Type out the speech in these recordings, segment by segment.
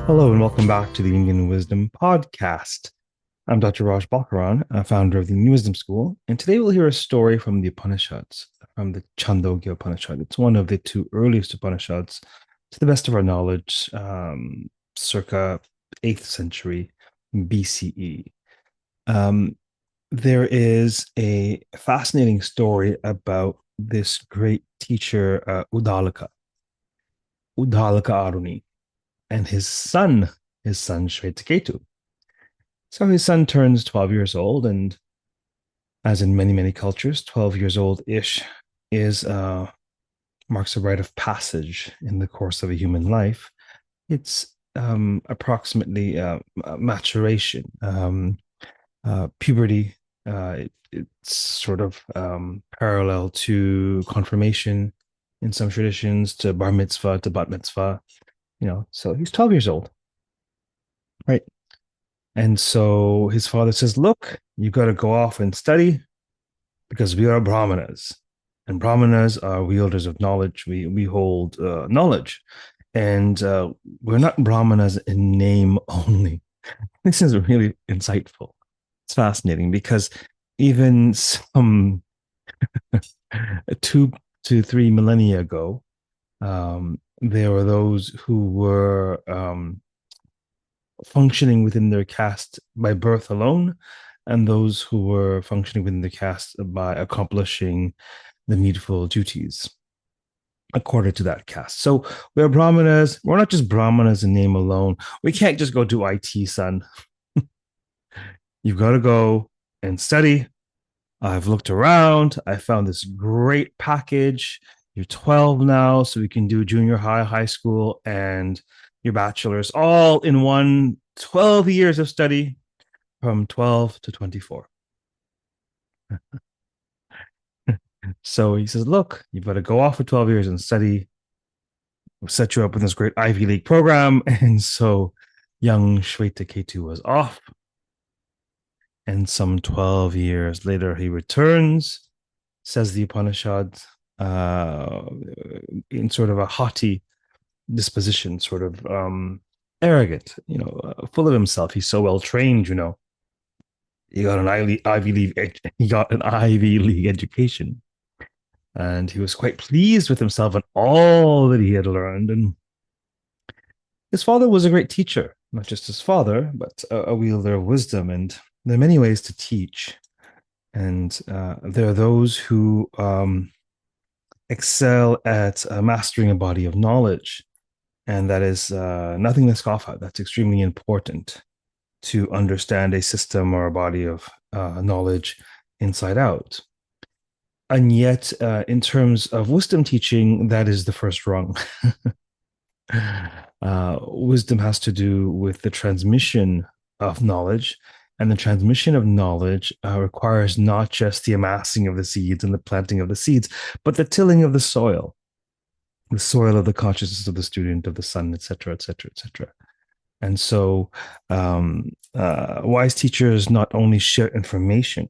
Hello and welcome back to the Indian Wisdom Podcast. I'm Dr. Raj Balkaran, founder of the New Wisdom School, and today we'll hear a story from the Upanishads, from the Chandogya Upanishad. It's one of the two earliest Upanishads, to the best of our knowledge, circa 8th century BCE. Um, there is a fascinating story about this great teacher, Uddālaka Aruni, and his son Śvetaketu. So his son turns 12 years old, and as in many, many cultures, 12 years old ish is marks a rite of passage in the course of a human life. It's approximately maturation, puberty. It's sort of parallel to confirmation in some traditions, to bar mitzvah, to bat mitzvah. So he's 12 years old, right? And so his father says, look, you got to go off and study because we are Brahmanas. And Brahmanas are wielders of knowledge. We hold knowledge. And we're not Brahmanas in name only. This is really insightful. It's fascinating because even some 2 to 3 millennia ago, there were those who were functioning within their caste by birth alone, and those who were functioning within the caste by accomplishing the needful duties according to that caste. So we're Brahmanas. We're not just Brahmanas in name alone. We can't just go do IT, son. You've got to go and study. I've looked around. I found this great package. You're 12 now, so we can do junior high, high school, and your bachelor's all in one 12 years of study from 12 to 24. So he says, look, you've got to go off for 12 years and study. We'll set you up with this great Ivy League program. And so young Śvetaketu was off. And some 12 years later, he returns, says the Upanishad, in sort of a haughty disposition, sort of arrogant, full of himself. He's so well trained, He got an Ivy League. He got an Ivy League education, and he was quite pleased with himself and all that he had learned. And his father was a great teacher, not just his father, but a wielder of wisdom. And there are many ways to teach, and there are those who excel at mastering a body of knowledge, and that is nothing to scoff at. That's extremely important to understand a system or a body of knowledge inside out. And yet, in terms of wisdom teaching, that is the first rung. Wisdom has to do with the transmission of knowledge, and the transmission of knowledge requires not just the amassing of the seeds and the planting of the seeds, but the tilling of the soil of the consciousness of the student, of the son, etc., etc., etc. And so, wise teachers not only share information,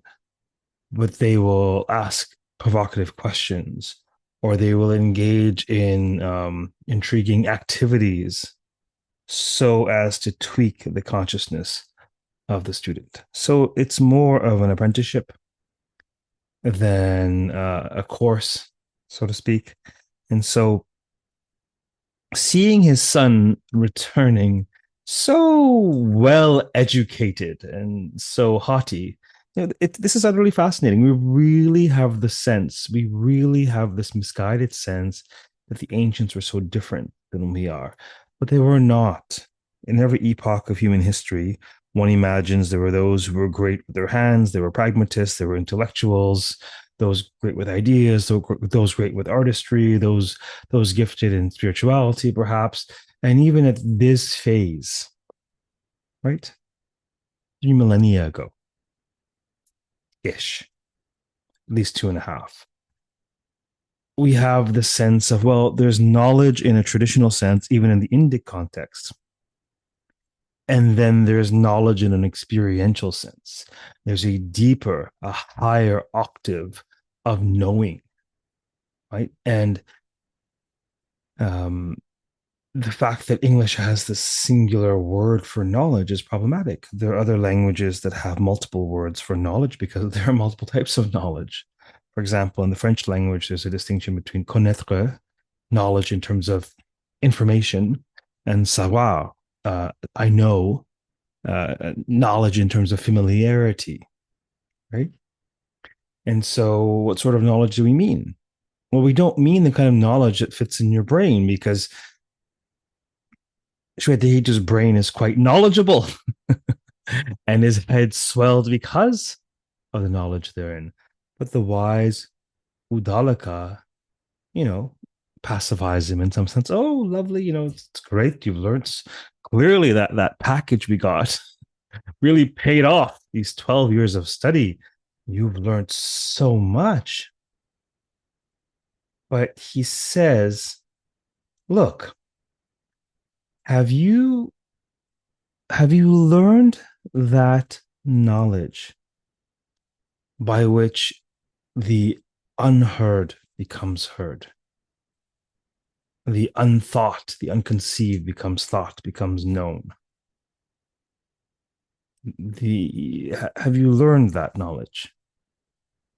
but they will ask provocative questions, or they will engage in intriguing activities so as to tweak the consciousness of the student. So it's more of an apprenticeship than a course, so to speak. And so seeing his son returning so well educated and so haughty, this is utterly fascinating. We really have this misguided sense that the ancients were so different than we are, but they were not. In every epoch of human history, one imagines there were those who were great with their hands, they were pragmatists, they were intellectuals, those great with ideas, those great with artistry, those gifted in spirituality, perhaps. And even at this phase, right, 3 millennia ago, ish, at least 2.5, we have the sense of, well, there's knowledge in a traditional sense, even in the Indic context. And then there's knowledge in an experiential sense. There's a deeper, a higher octave of knowing, right? And the fact that English has this singular word for knowledge is problematic. There are other languages that have multiple words for knowledge because there are multiple types of knowledge. For example, in the French language, there's a distinction between connaître, knowledge in terms of information, and savoir, I know, knowledge in terms of familiarity, right? And so, what sort of knowledge do we mean? Well, we don't mean the kind of knowledge that fits in your brain because Śvetaketu's brain is quite knowledgeable and his head swelled because of the knowledge therein. But the wise Uddālaka, you know, pacifies him in some sense. Oh, lovely, it's great. You've learned clearly that package we got really paid off. These 12 years of study, you've learned so much. But he says, look, have you learned that knowledge by which the unheard becomes heard, the unthought, the unconceived becomes thought, becomes known? Have you learned that knowledge?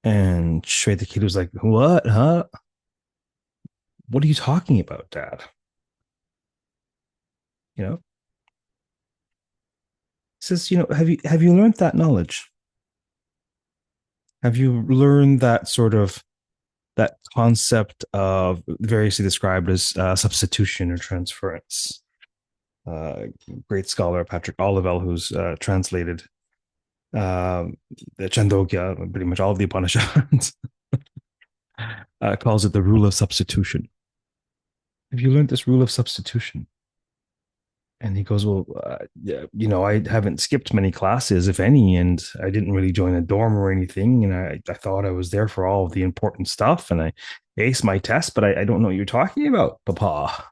And Śvetaketu was like, what, huh? What are you talking about, Dad? You know, he says, have you learned that knowledge? Have you learned that sort of that concept of variously described as substitution or transference? Great scholar Patrick Olivelle, who's translated the Chandogya, pretty much all of the Upanishads, calls it the rule of substitution. Have you learned this rule of substitution? And he goes, well, I haven't skipped many classes, if any, and I didn't really join a dorm or anything. And I thought I was there for all of the important stuff, and I aced my test, but I don't know what you're talking about, Papa.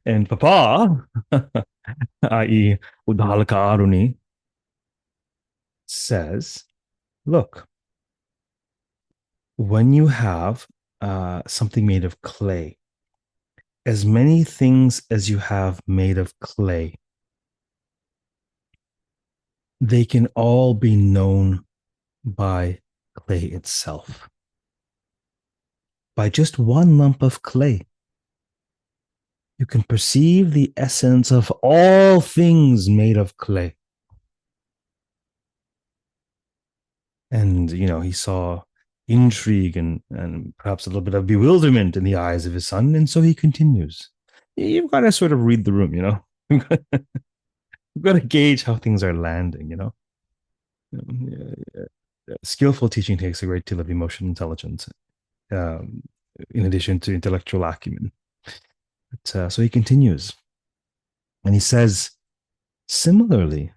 And Papa, i.e., Uddālaka Aruni, says, look, when you have something made of clay, as many things as you have made of clay, they can all be known by clay itself. By just one lump of clay, you can perceive the essence of all things made of clay. And, he saw intrigue and perhaps a little bit of bewilderment in the eyes of his son. And so he continues. You've got to sort of read the room, You've got to gauge how things are landing, Skillful teaching takes a great deal of emotional intelligence, in addition to intellectual acumen. But, so he continues. And he says, similarly,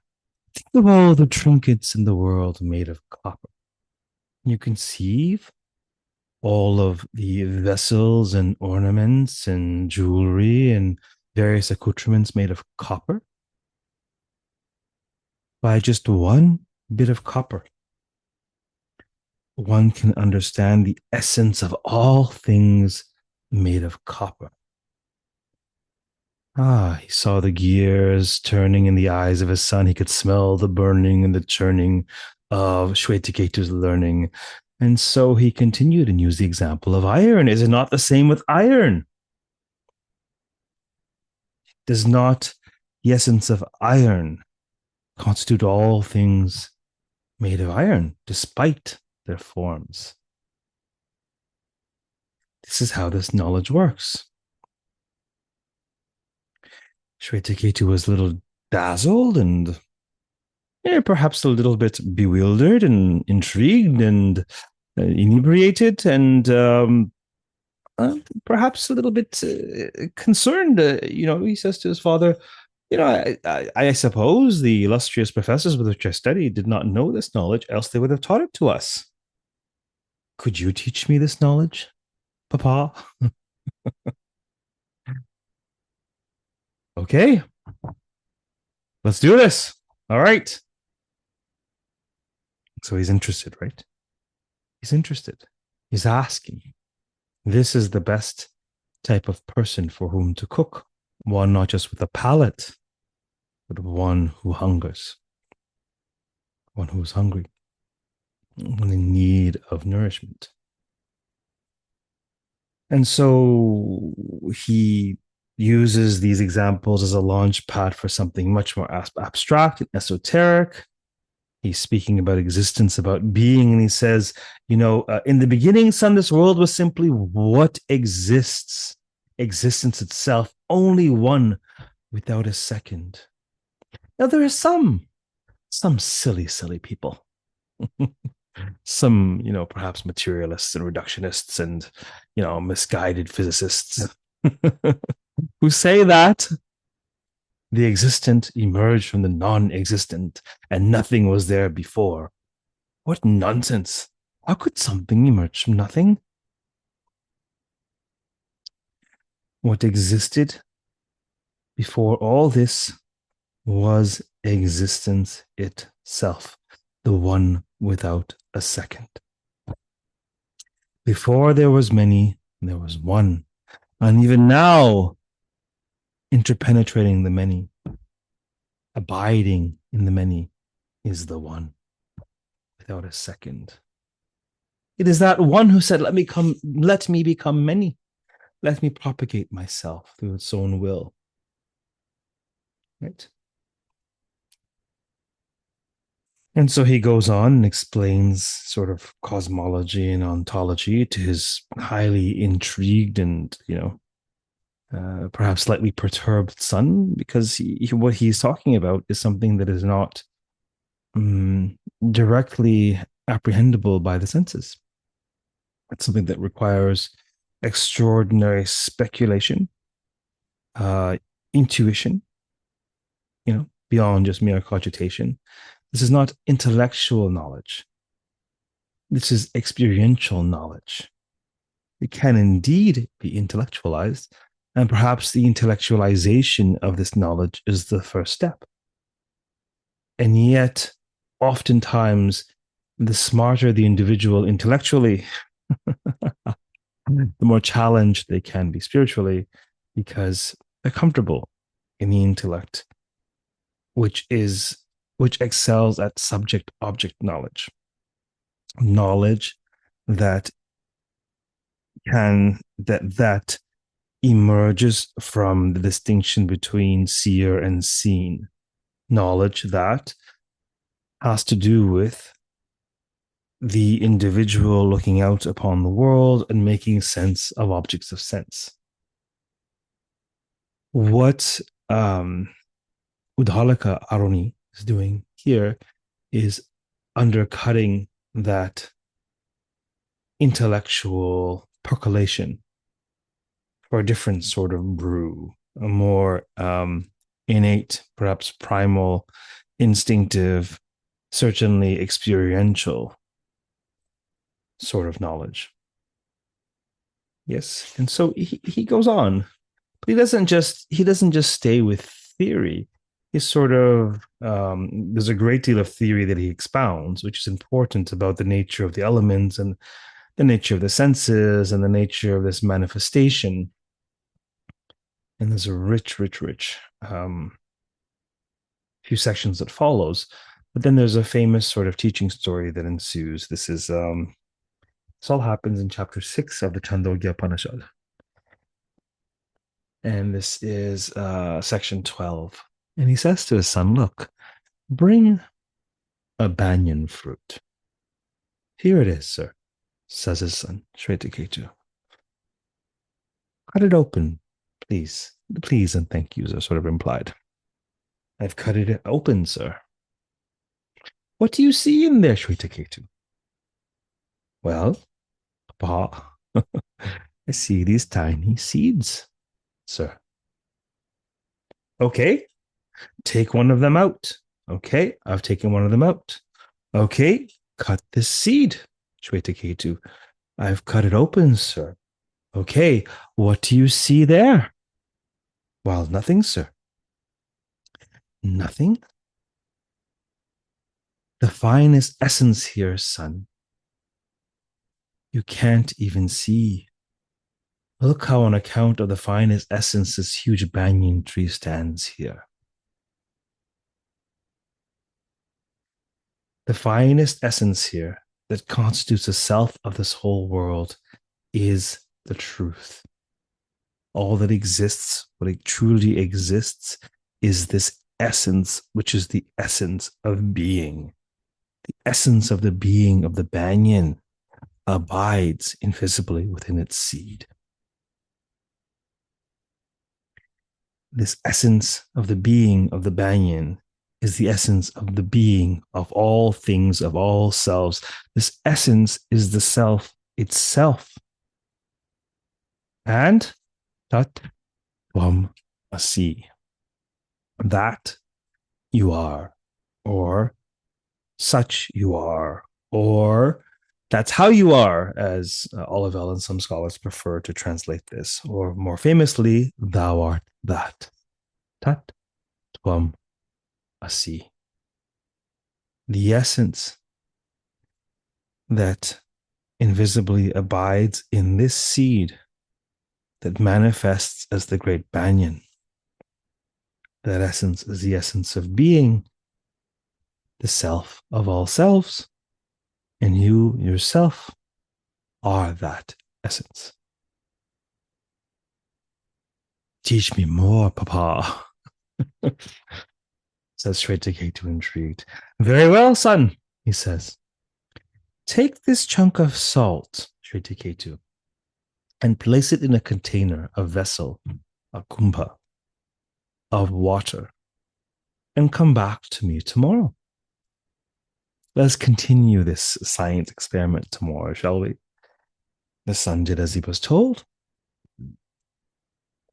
think of all the trinkets in the world made of copper. You conceive all of the vessels and ornaments and jewelry and various accoutrements made of copper by just one bit of copper. One can understand the essence of all things made of copper. He saw the gears turning in the eyes of his son. He could smell the burning and the churning of Śvetaketu's learning. And so he continued and used the example of iron. Is it not the same with iron? Does not the essence of iron constitute all things made of iron, despite their forms? This is how this knowledge works. Śvetaketu was a little dazzled and perhaps a little bit bewildered and intrigued and inebriated and perhaps a little bit concerned. He says to his father, I suppose the illustrious professors with which I studied did not know this knowledge, else they would have taught it to us. Could you teach me this knowledge, Papa? Okay, let's do this. All right. So he's interested, right? He's interested. He's asking. This is the best type of person for whom to cook. one not just with a palate, but one who hungers, one who's hungry, one in need of nourishment. And so he uses these examples as a launch pad for something much more abstract and esoteric. He's speaking about existence, about being, and he says, in the beginning, son, this world was simply what exists, existence itself, only one without a second. Now, there are some silly, silly people, some, perhaps materialists and reductionists and, misguided physicists who say that the existent emerged from the non-existent and nothing was there before. What nonsense. How could something emerge from nothing? What existed before all this was existence itself, the one without a second. Before there was many, there was one. And even now, interpenetrating the many, abiding in the many, is the one without a second. It is that one who said, let me become many. Let me propagate myself through its own will. Right? And so he goes on and explains sort of cosmology and ontology to his highly intrigued and, perhaps slightly perturbed son, because what he's talking about is something that is not directly apprehendable by the senses. It's something that requires extraordinary speculation, intuition, beyond just mere cogitation. This is not intellectual knowledge. This is experiential knowledge. It can indeed be intellectualized, and perhaps the intellectualization of this knowledge is the first step. And yet, oftentimes, the smarter the individual intellectually, the more challenged they can be spiritually, because they're comfortable in the intellect, which excels at subject-object knowledge that emerges from the distinction between seer and seen, knowledge that has to do with the individual looking out upon the world and making sense of objects of sense. What Uddālaka Aroni is doing here is undercutting that intellectual percolation for a different sort of brew, a more innate, perhaps primal, instinctive, certainly experiential sort of knowledge. Yes, and so he goes on, but he doesn't just stay with theory. He's sort of there's a great deal of theory that he expounds, which is important about the nature of the elements and the nature of the senses and the nature of this manifestation. And there's a rich few sections that follows. But then there's a famous sort of teaching story that ensues. This all happens in chapter 6 of the Chandogya Upanishad. And this is section 12. And he says to his son, look, bring a banyan fruit. Here it is, sir, says his son, Śvetaketu. Cut it open, please. The please and thank yous are sort of implied. I've cut it open, sir. What do you see in there, Śvetaketu? Well, Papa, I see these tiny seeds, sir. Okay, take one of them out. Okay, I've taken one of them out. Okay, cut this seed, Śvetaketu. I've cut it open, sir. Okay, what do you see there? Well, nothing, sir. Nothing? The finest essence here, son. You can't even see. Look how, on account of the finest essence, this huge banyan tree stands here. The finest essence here that constitutes the self of this whole world is the truth. All that exists, what it truly exists, is this essence, which is the essence of being. The essence of the being of the banyan abides invisibly within its seed. This essence of the being of the banyan is the essence of the being of all things, of all selves. This essence is the self itself. And tat tvam asi. That you are, or such you are, or that's how you are, as Olivelle and some scholars prefer to translate this, or more famously, thou art that. Tat tvam asi. The essence that invisibly abides in this seed that manifests as the great banyan. That essence is the essence of being, the self of all selves, and you yourself are that essence. Teach me more, Papa, says Śvetaketu, intrigued. Very well, son, he says. Take this chunk of salt, Śvetaketu, and place it in a container, a vessel, a kumbha, of water, and come back to me tomorrow. Let's continue this science experiment tomorrow, shall we? The son did as he was told.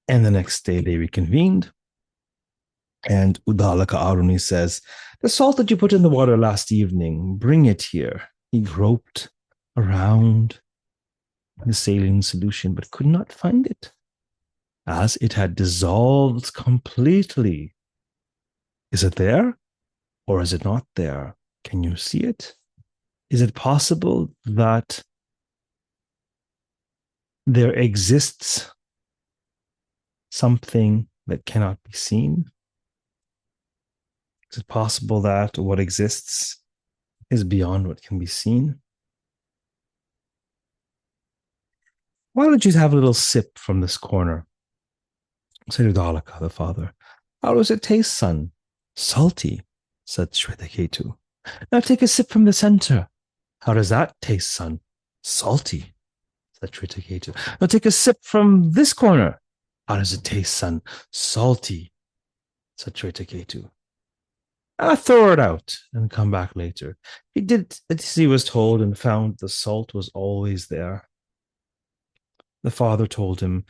And the next day they reconvened. And Uddālaka Aruni says, the salt that you put in the water last evening, bring it here. He groped around the saline solution, but could not find it, as it had dissolved completely. Is it there, or is it not there? Can you see it? Is it possible that there exists something that cannot be seen? Is it possible that what exists is beyond what can be seen? Why don't you have a little sip from this corner? Said Uddālaka, the father. How does it taste, son? Salty, said Śvetaketu. Now take a sip from the center. How does that taste, son? Salty, said Śvetaketu. Now take a sip from this corner. How does it taste, son? Salty, said Śvetaketu. Throw it out and come back later. He did as he was told and found the salt was always there. The father told him,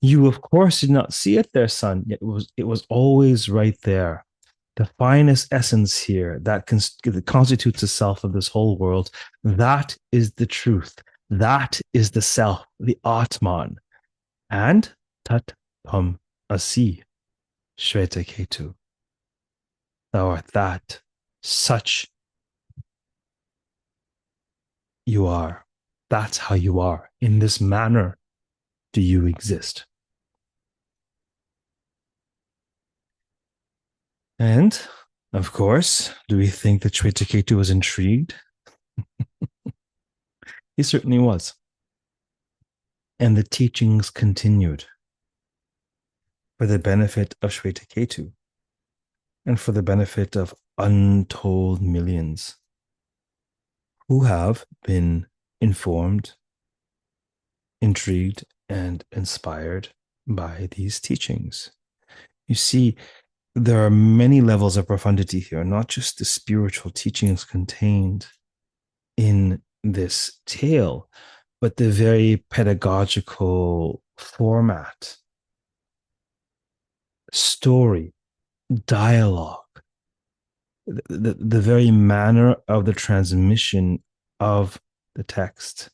you, of course, did not see it there, son. Yet it was always right there. The finest essence here that constitutes the self of this whole world, that is the truth. That is the self, the Atman. And tat tvam asi, Śvetaketu. Thou art that, such you are. That's how you are. In this manner do you exist. And, of course, do we think that Śvetaketu was intrigued? He certainly was. And the teachings continued for the benefit of Śvetaketu and for the benefit of untold millions who have been informed, intrigued, and inspired by these teachings. You see, there are many levels of profundity here, not just the spiritual teachings contained in this tale, but the very pedagogical format, story, dialogue, the very manner of the transmission of the text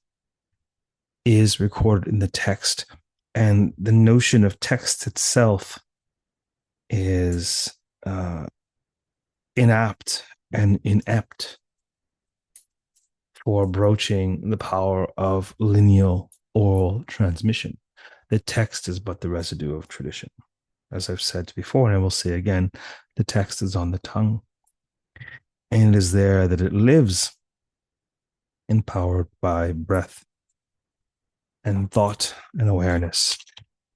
is recorded in the text. And the notion of text itself is inapt and inept for broaching the power of lineal oral transmission. The text is but the residue of tradition. As I've said before, and I will say again, the text is on the tongue. And it is there that it lives, empowered by breath and thought and awareness.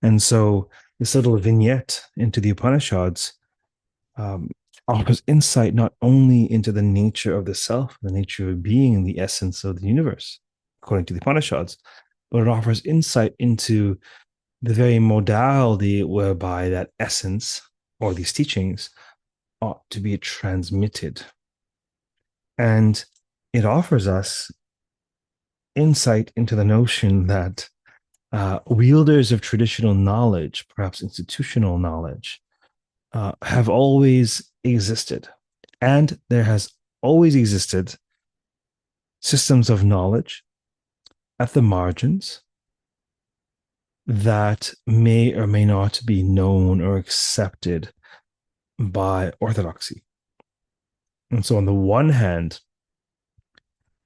And so this little vignette into the Upanishads um, offers insight not only into the nature of the self, the nature of being, and the essence of the universe, according to the Upanishads, but it offers insight into the very modality whereby that essence or these teachings ought to be transmitted. And it offers us insight into the notion that wielders of traditional knowledge, perhaps institutional knowledge, have always existed. And there has always existed systems of knowledge at the margins that may or may not be known or accepted by orthodoxy. And so, on the one hand,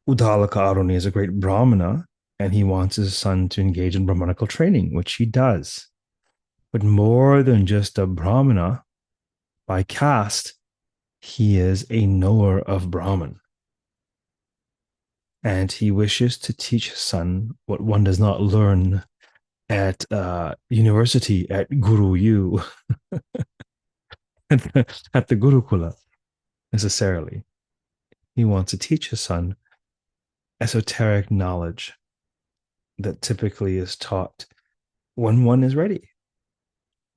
Uddālaka Aruni is a great Brahmana, and he wants his son to engage in Brahmanical training, which he does. But more than just a Brahmana, by caste, he is a knower of Brahman. And he wishes to teach his son what one does not learn at university at Guru U, at the Gurukula, necessarily. He wants to teach his son esoteric knowledge that typically is taught when one is ready,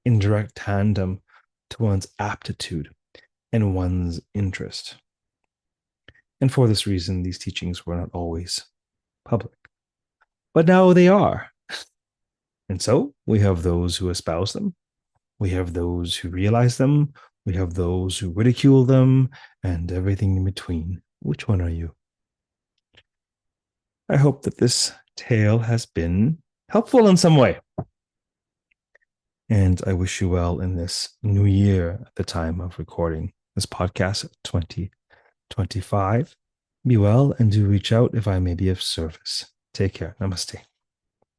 in direct tandem to one's aptitude and one's interest. And for this reason, these teachings were not always public. But now they are. And so we have those who espouse them. We have those who realize them. We have those who ridicule them, and everything in between. Which one are you? I hope that this tale has been helpful in some way. And I wish you well in this new year at the time of recording this podcast, 2025. Be well and do reach out if I may be of service. Take care. Namaste.